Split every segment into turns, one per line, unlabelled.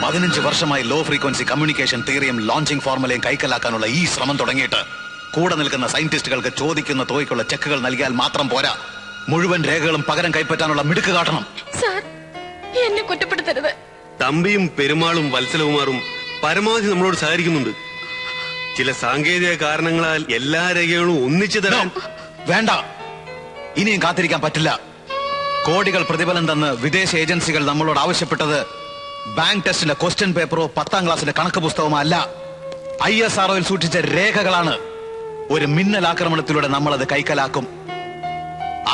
15 വർഷമായി low frequency communication തിയറിയും launching ഫോർമുലയും കൈക്കലാക്കാനുള്ള ഈ ശ്രമം തുടങ്ങിയിട്ട് കൂടെ നിൽക്കുന്ന സയന്റിസ്റ്റുകൾക്ക് ചോദിക്കുന്ന തുകയ്ക്കുള്ള ചെക്കുകൾ നൽകിയാൽ മാത്രം പോരാ, മുഴുവൻ രേഖകളും പകരം കൈപ്പറ്റാനുള്ള മിടുക്ക് കാട്ടണം.
സാർ, എന്നെ കുറ്റപ്പെടുത്തരുത്.
തമ്പിയും പെരുമാളും വത്സലകുമാറും പരമാവധി നമ്മളോട് സഹകരിക്കുന്നുണ്ട്. ചില സാങ്കേതിക കാരണങ്ങളാൽ എല്ലാ രേഖകളും ഒന്നിച്ചു തരാൻ
വേണ്ട, ഇനിയും കാത്തിരിക്കാൻ പറ്റില്ല. കോടികൾ പ്രതിഫലം തന്ന് വിദേശ ഏജൻസികൾ നമ്മളോട് ആവശ്യപ്പെട്ടത് ബാങ്ക് ടെസ്റ്റിന്റെ ക്വസ്റ്റ്യൻ പേപ്പറോ 10ാം ക്ലാസ്സിന്റെ കണക്ക് പുസ്തകമോ അല്ല, ISROയിൽ സൂക്ഷിച്ച രേഖകളാണ്. ഒരു മിന്നൽ ആക്രമണത്തിലൂടെ നമ്മളത് കൈക്കലാക്കും.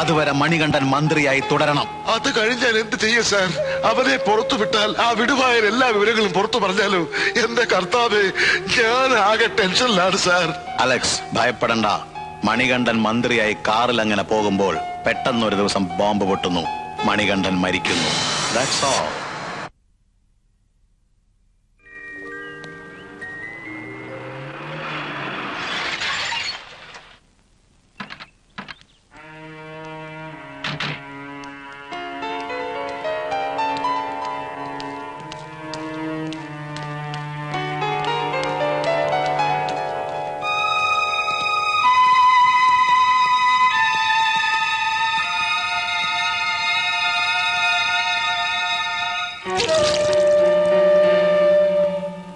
അതുവരെ മണികണ്ഠൻ മന്ത്രിയായി തുടരണം.
അത് കഴിഞ്ഞാൽ എന്ത് ചെയ്യും സാർ? അവരെ പുറത്തു വിട്ടാൽ ആ വിടുവായ എല്ലാ വിവരങ്ങളും പുറത്തു പറഞ്ഞാലോ? എന്റെ കർത്താവേ, ഞാൻ ആകെ ടെൻഷനിലാണ് സാർ.
അലക്സ്, ഭയപ്പെടണ്ട. മണികണ്ഠൻ മന്ത്രിയായി കാറിൽ അങ്ങനെ പോകുമ്പോൾ പെട്ടെന്നൊരു ദിവസം ബോംബ് പൊട്ടുന്നു, മണികണ്ഠൻ മരിക്കുന്നു. That's all.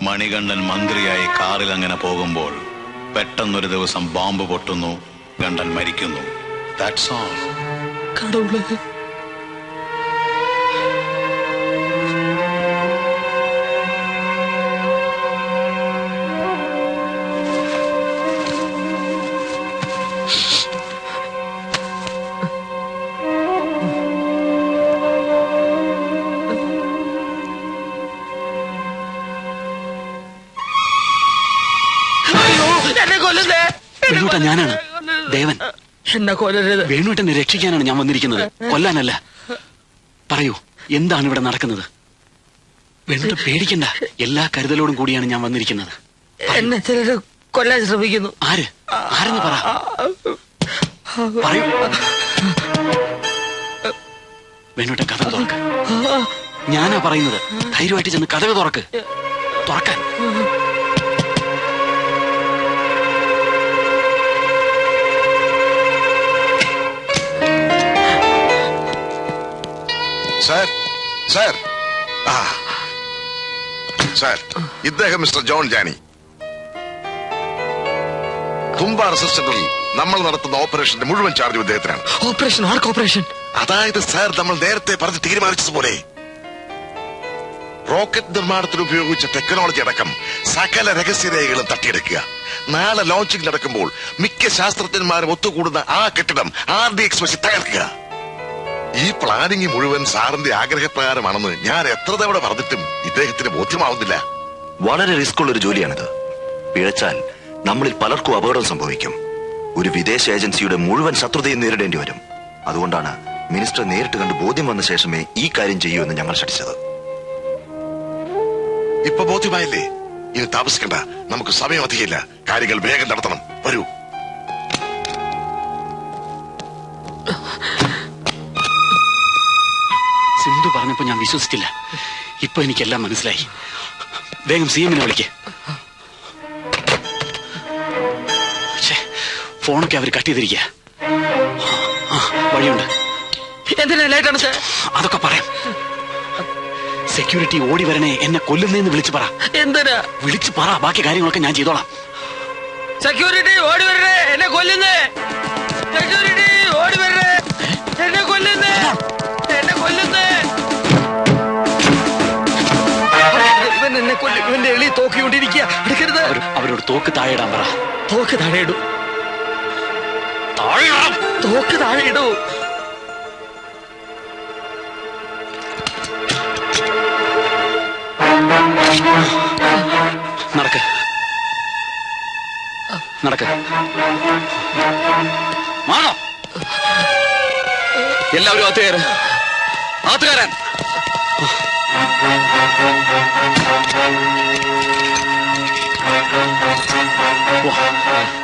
മണികണ്ഠൻ മന്ത്രിയായി കാറിൽ അങ്ങനെ പോകുമ്പോൾ പെട്ടെന്നൊരു ദിവസം ബോംബ് പൊട്ടുന്നു, ഗണ്ഠൻ മരിക്കുന്നു. That's all.
കടവുള്ളത്
ഞാനാണ് ദേവൻ.
എന്നെ കൊല്ലരുത്.
വേണുവേട്ടനെ രക്ഷിക്കാനാണ് ഞാൻ വന്നിരിക്കുന്നത്, കൊല്ലാനല്ല. പറയൂ, എന്താണ് ഇവിടെ നടക്കുന്നത്? വേണുവേട്ടൻ പേടിക്കണ്ട, എല്ലാ കരുതലോടും കൂടിയാണ് ഞാൻ വന്നിരിക്കുന്നത്.
എന്നെ ചിലര് കൊല്ലാൻ ശ്രമിക്കുന്നു.
ആരെന്ന് പറ. പറയൂ. വേണുവേട്ടൻ കഥ തുറക്ക്. ഞാനാ പറയുന്നത്, ധൈര്യമായിട്ട് ചെന്ന് കഥ തുറക്ക്. തുറക്കാൻ.
ഇദ്ദേഹം മിസ്റ്റർ ജോൺ ജാനി. തുമ്പ റെസിസ്റ്റന്റിൽ നമ്മൾ നടത്തുന്ന ഓപ്പറേഷന്റെ മുഴുവൻ ചാർജ് ഇദ്ദേഹത്തിനാണ്.
ഓപ്പറേഷൻ? ആർക്ക് ഓപ്പറേഷൻ?
അതായത് സാർ, നമ്മൾ നേരത്തെ പറഞ്ഞ് തീരുമാനിച്ചതുപോലെ റോക്കറ്റ് നിർമ്മാണത്തിന് ഉപയോഗിച്ച ടെക്നോളജി അടക്കം സകല രഹസ്യരേഖകളും തട്ടിയെടുക്കുക. നാളെ ലോഞ്ചിങ് നടക്കുമ്പോൾ മിക്ക ശാസ്ത്രജ്ഞന്മാരും ഒത്തുകൂടുന്ന ആ കെട്ടിടം RDX വെച്ച് തകർക്കുക. ഈ പ്ലാനിങ് മുഴുവൻ സാറിന്റെ ആഗ്രഹപ്രകാരമാണെന്ന് ഞാൻ എത്ര തവണ പറഞ്ഞിട്ടും ഇദ്ദേഹത്തിന് ബോധ്യമാവുന്നില്ല.
വളരെ റിസ്ക് ഉള്ള ഒരു ജോലിയാണിത്. പിഴച്ചാൽ നമ്മളിൽ പലർക്കും അപകടം സംഭവിക്കും. ഒരു വിദേശ ഏജൻസിയുടെ മുഴുവൻ ശത്രുതയും നേരിടേണ്ടി വരും. അതുകൊണ്ടാണ് മിനിസ്റ്റർ നേരിട്ട് കണ്ട് ബോധ്യം വന്ന ശേഷമേ ഈ കാര്യം ചെയ്യൂ എന്ന് ഞങ്ങൾ ശഠിച്ചത്.
ഇപ്പൊ ബോധ്യമായില്ലേ? ഇനി താമസിക്കണ്ട, നമുക്ക് സമയം അധികമില്ല. കാര്യങ്ങൾ വേഗം നടത്തണം. വരൂ.
സിന്ധു പറഞ്ഞപ്പോ ഞാൻ വിശ്വസിച്ചില്ല. ഇപ്പൊ എനിക്കെല്ലാം മനസ്സിലായി. വേഗം CM വിളിക്ക്. ഫോണൊക്കെ അവർ കട്ട് ചെയ്തിരിക്കുക. വഴിയുണ്ട്. അതൊക്കെ പറയാം. സെക്യൂരിറ്റി ഓടി വരണേ, എന്നെ കൊല്ലുന്നേന്ന് വിളിച്ചു പറ.
എന്തിനാ?
വിളിച്ചു പറ, ബാക്കി കാര്യങ്ങളൊക്കെ ഞാൻ ചെയ്തോളാം.
സെക്യൂരിറ്റി ഓടി വരണേ, എന്നെ കൊല്ലുന്നേ. സെക്യൂരിറ്റി ഓടി വരണേ, എന്നെ കൊല്ലുന്നേ, എന്നെ കൊല്ലുന്നേ. ഇവന്റെ എളി തോക്കിക്കൊണ്ടിരിക്കുക. എടുക്കരുത്.
അവരോട് തോക്ക് താഴെ ഇടാൻ പറ.
തോക്ക് താഴെ ഇടൂ. തോക്ക് താഴെ ഇടൂ.
നടക്ക് നടക്ക്. മാണോ? എല്ലാവരും അകത്ത് കയറ്. അകത്ത് കയറാൻ.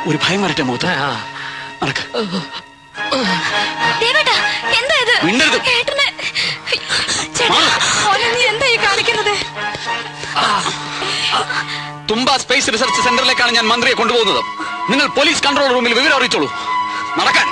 ഒരു ഭയം വരട്ടെ മുഖത്ത്. നടക്ക.
എന്താ ഇത്?
മിണ്ടരുത്.
നീ എന്താ ഈ കാണിക്കുന്നത്?
തുമ്പ സ്പേസ് റിസർച്ച് സെന്ററിലേക്കാണ് ഞാൻ മന്ത്രിയെ കൊണ്ടുപോകുന്നത്. നിങ്ങൾ പോലീസ് കൺട്രോൾ റൂമിൽ വിവരം അറിയിച്ചോളൂ. നടക്കാൻ.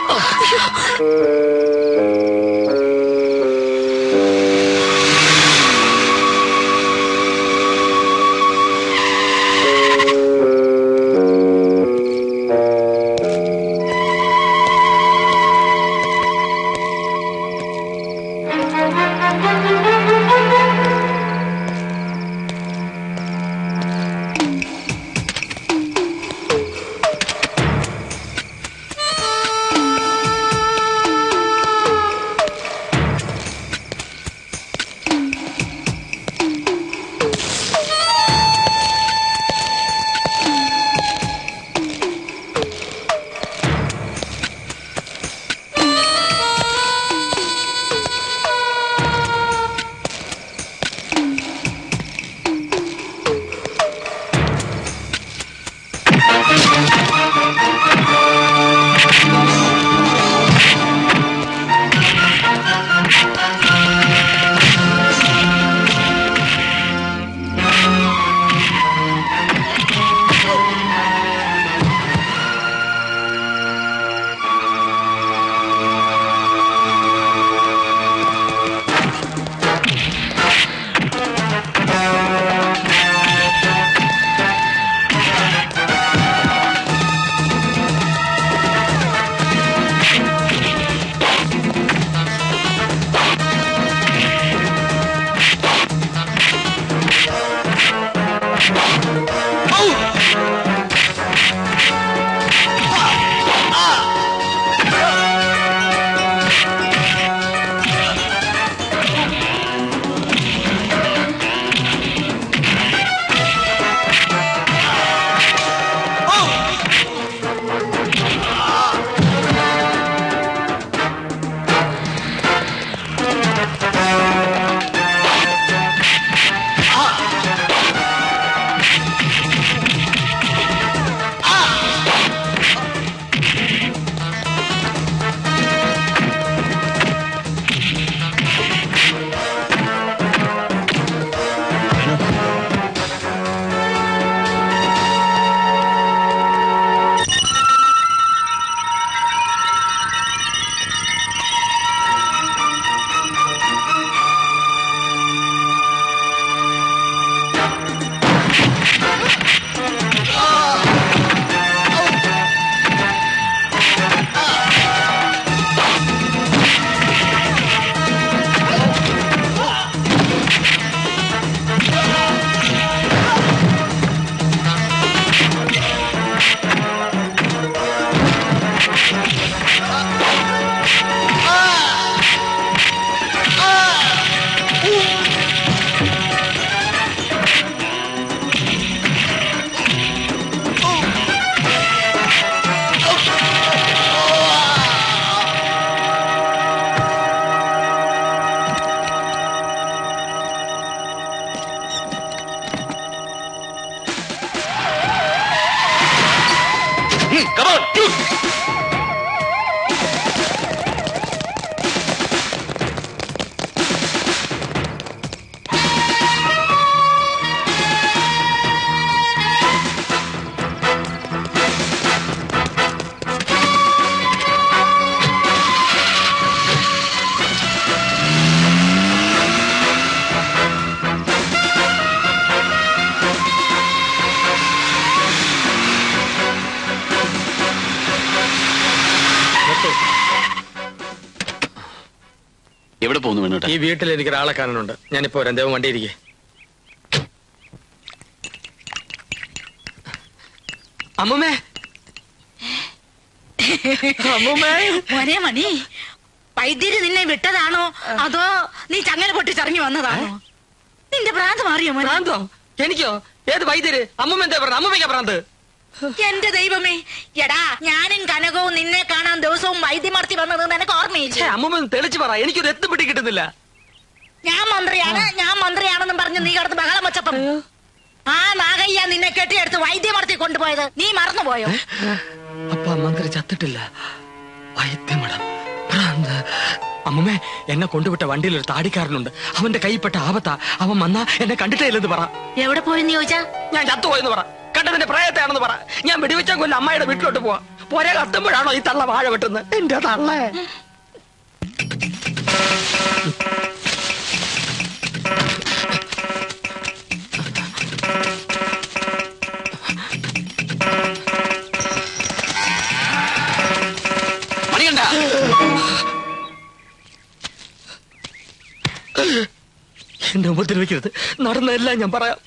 എവിടെ പോകുന്നു വേണോട്ടെ?
ഈ വീട്ടിൽ എനിക്ക് ഒരാളെ കാണാനുണ്ട്. ഞാനിപ്പോ രണ്ടേവും വണ്ടി ഇരിക്കേ. അമ്മൂമ്മേ, അമ്മൂമ്മേ.
മോനെ മണി, വൈദ്യര് നിന്നെ വിട്ടതാണോ അതോ നീ ചങ്ങല പൊട്ടിച്ചിറങ്ങി വന്നതാണോ? നിന്റെ ഭ്രാന്ത് മാറിയോ മോനെ?
ഭ്രാന്തോ? എനിക്കോ? ഏത് വൈദ്യര്? അമ്മൂമ്മ എന്താ പറഞ്ഞത്? അമ്മൂമ്മയ്ക്കാ ഭ്രാന്ത്?
എന്റെ ദൈവമേ, എടാ ഞാനും കനകവും നിന്നെ കാണാൻ ദിവസവും വൈദ്യമർത്തി വന്നത് നിനക്ക് ഓർമ്മയില്ല?
അമ്മൂമ്മ തെളിച്ചു പറ, എനിക്കൊരു എത്തും പിടി കിട്ടുന്നില്ല.
ഞാൻ മന്ത്രിയാണെന്നും പറഞ്ഞ് നീ കിടന്ന് ബഹളം വെച്ചപ്പം ആ നാഗയ്യ നിന്നെ കെട്ടിയെടുത്ത് വൈദ്യമർത്തി കൊണ്ടുപോയത് നീ മറന്നുപോയോ?
അപ്പ മന്ത്രി ചത്തിട്ടില്ല. വൈദ്യമടം ഭ്രാന്ത്. അമ്മമ്മേ, എന്നെ കൊണ്ടുവിട്ട വണ്ടിയിൽ ഒരു താടിക്കാരനുണ്ട്. അവന്റെ കൈപ്പെട്ട ആപത്താ. അവൻ വന്നാ എന്നെ കണ്ടിട്ടേ ഇല്ലെന്ന് പറ.
എവിടെ പോയെന്ന് ചോദിച്ചാ?
ഞാൻ ചത്തുപോയെന്ന് പറ. കണ്ടതിന്റെ പ്രയത്താണെന്ന് പറ. ഞാൻ വെടിവെച്ചാൽ കൊല്ലം അമ്മയുടെ വീട്ടിലോട്ട് പോവാ. പോരെ കത്തുമ്പോഴാണോ ഈ തള്ള വാഴ വെട്ടുന്നത്? എന്റെ തള്ളേ.
മണികണ്ട,
എന്നെ ഉപദ്രവിക്കരുത്. നടന്നതെല്ലാം ഞാൻ പറയാം.